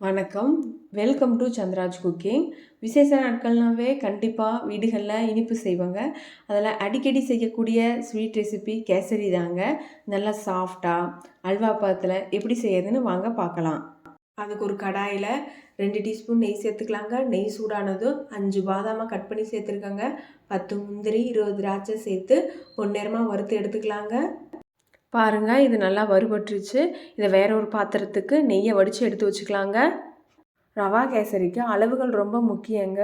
வணக்கம். Welcome to ChandRaj cooking. விசேஷ நாட்கள்னாவே கண்டிப்பாக வீடுகளில் இனிப்பு செய்வாங்க. அதில் அடிக்கடி செய்யக்கூடிய ஸ்வீட் ரெசிபி கேசரி தாங்க. நல்லா சாஃப்டாக அல்வா பதத்தில் எப்படி செய்யறதுன்னு வாங்க பார்க்கலாம். அதுக்கு ஒரு கடாயில் 2 டீஸ்பூன் நெய் சேர்த்துக்கலாங்க. நெய் சூடானதும் 5 பாதாமாக கட் பண்ணி சேர்த்துருக்கங்க. 10 முந்திரி 20 திராட்சை சேர்த்து பொன்னிறமாக வறுத்து எடுத்துக்கலாங்க. பாருங்கள், இது நல்லா வறுபட்டுருச்சு. இதை வேற ஒரு பாத்திரத்துக்கு நெய்யை வடித்து எடுத்து வச்சுக்கலாங்க. ரவா கேசரிக்கு அளவுகள் ரொம்ப முக்கியங்க.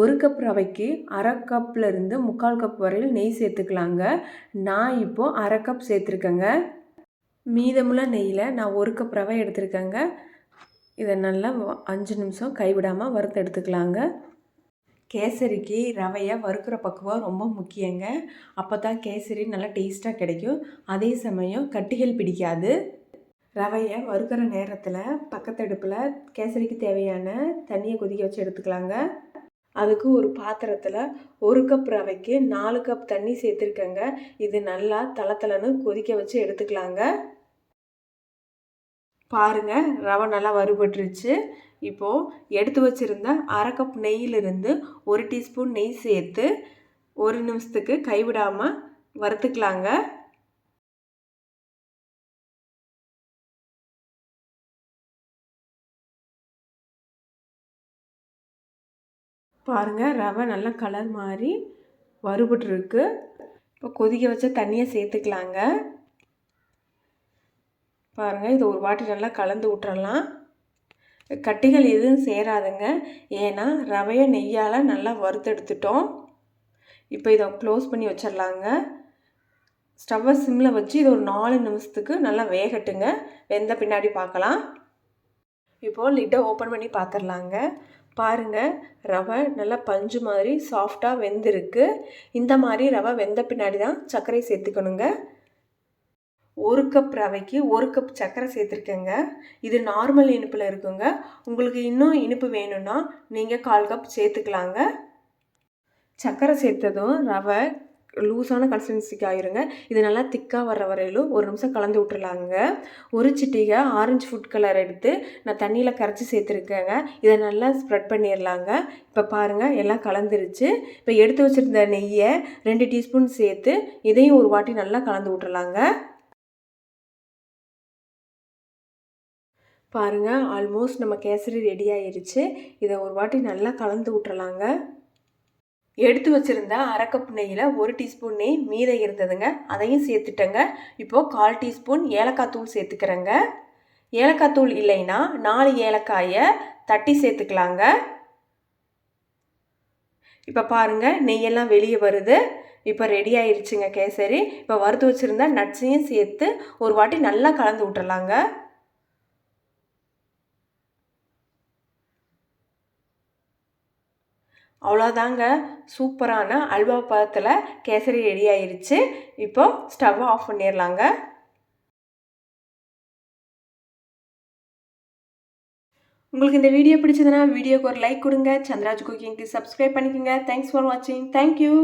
1 கப் ரவைக்கு அரை கப்லேருந்து 3/4 கப் வரையில் நெய் சேர்த்துக்கலாங்க. நான் இப்போது அரை கப் சேர்த்துருக்கேங்க. மீதமுள்ள நெய்யில் நான் 1 கப் ரவை எடுத்துருக்கேங்க. இதை நல்லா 5 நிமிஷம் கைவிடாமல் வறுத்து எடுத்துக்கலாங்க. கேசரிக்கு ரவையை வறுக்கிற பக்குவம் ரொம்ப முக்கியங்க. அப்போ தான் கேசரி நல்லா டேஸ்ட்டாக கிடைக்கும். அதே சமயம் கட்டிகள் பிடிக்காது. ரவையை வறுக்கிற நேரத்தில் பக்கத்தடுப்பில் கேசரிக்கு தேவையான தண்ணியை கொதிக்க வச்சு எடுத்துக்கலாங்க. அதுக்கு ஒரு பாத்திரத்தில் 1 கப் ரவைக்கு 4 கப் தண்ணி சேர்த்துருக்கேங்க. இது நல்லா தளத்தளன்னு கொதிக்க வச்சு எடுத்துக்கலாங்க. பாருங்கள், ரவை நல்லா வறுபட்டுருச்சு. இப்போது எடுத்து வச்சுருந்த அரை கப் நெய்யிலிருந்து 1 டீஸ்பூன் நெய் சேர்த்து 1 நிமிஷத்துக்கு கைவிடாமல் வறுத்துக்கலாங்க. பாருங்கள், ரவை நல்லா கலர் மாதிரி வறுபட்டுருக்கு. இப்போ கொதிக்க வச்ச தண்ணியை சேர்த்துக்கலாங்க. பாருங்கள், இது ஒரு வாட்டி நல்லா கலந்து விட்டுறலாம். கட்டிகள் எதுவும் சேராதுங்க. ஏன்னா ரவையை நெய்யால் நல்லா வறுத்தெடுத்துட்டோம். இப்போ இதை க்ளோஸ் பண்ணி வச்சிடலாங்க. ஸ்டவ்வை சிம்மில் வச்சு இது ஒரு 4 நிமிஷத்துக்கு நல்லா வேகட்டுங்க. வெந்த பின்னாடி பார்க்கலாம். இப்போது லிட்டை ஓப்பன் பண்ணி பார்த்துடலாங்க. பாருங்கள், ரவை நல்லா பஞ்சு மாதிரி சாஃப்டாக வெந்திருக்கு. இந்த மாதிரி ரவை வெந்த பின்னாடி தான் சர்க்கரை சேர்த்துக்கணுங்க. 1 கப் ரவைக்கு 1 கப் சர்க்கரை சேர்த்துருக்கேங்க. இது நார்மல் இனிப்பில் இருக்குங்க. உங்களுக்கு இன்னும் இனிப்பு வேணும்னா நீங்கள் 1/4 கப் சேர்த்துக்கலாங்க. சர்க்கரை சேர்த்ததும் ரவை லூஸான கன்சிஸ்டன்சிக்கு ஆயிருங்க. இது நல்லா திக்காக வர்ற வரையிலும் 1 நிமிஷம் கலந்து விட்டுருலாங்க. ஒரு சிட்டிகை ஆரஞ்சு ஃபுட் கலர் எடுத்து நான் தண்ணியில் கரைச்சி சேர்த்துருக்கேங்க. இதை நல்லா ஸ்ப்ரெட் பண்ணிடலாங்க. இப்போ பாருங்கள், எல்லாம் கலந்துருச்சு. இப்போ எடுத்து வச்சுருந்த நெய்யை 2 டீஸ்பூன் சேர்த்து இதையும் ஒரு வாட்டி நல்லா கலந்து விட்டுறலாங்க. பாருங்கள், ஆல்மோஸ்ட் நம்ம கேசரி ரெடி ஆயிடுச்சு. இதை ஒரு வாட்டி நல்லா கலந்து விட்டுறலாங்க. எடுத்து வச்சுருந்த அரை கப் நெய்யில் 1 டீஸ்பூன் நெய் மீதம் இருந்ததுங்க. அதையும் சேர்த்துட்டேங்க. இப்போது 1/4 டீஸ்பூன் ஏலக்காய் தூள் சேர்த்துக்கிறேங்க. ஏலக்காய் தூள் இல்லைன்னா 4 ஏலக்காயை தட்டி சேர்த்துக்கலாங்க. இப்போ பாருங்கள், நெய்யெல்லாம் வெளியே வருது. இப்போ ரெடி ஆயிடுச்சுங்க கேசரி. இப்போ வறுத்து வச்சுருந்த நட்ஸையும் சேர்த்து ஒரு வாட்டி நல்லா கலந்து விட்டுறலாங்க. அவ்வளோதாங்க, சூப்பரான அல்வா பதத்தில் கேசரி ரெடி ஆயிடுச்சு. இப்போ ஸ்டவ்வை ஆஃப் பண்ணிடலாங்க. உங்களுக்கு இந்த வீடியோ பிடிச்சதுன்னா வீடியோக்கு ஒரு லைக் கொடுங்க. சந்திராஜ் குக்கிங்க்கு சப்ஸ்கிரைப் பண்ணிக்கோங்க. தேங்க்ஸ் ஃபார் வாட்சிங். தேங்க்யூ.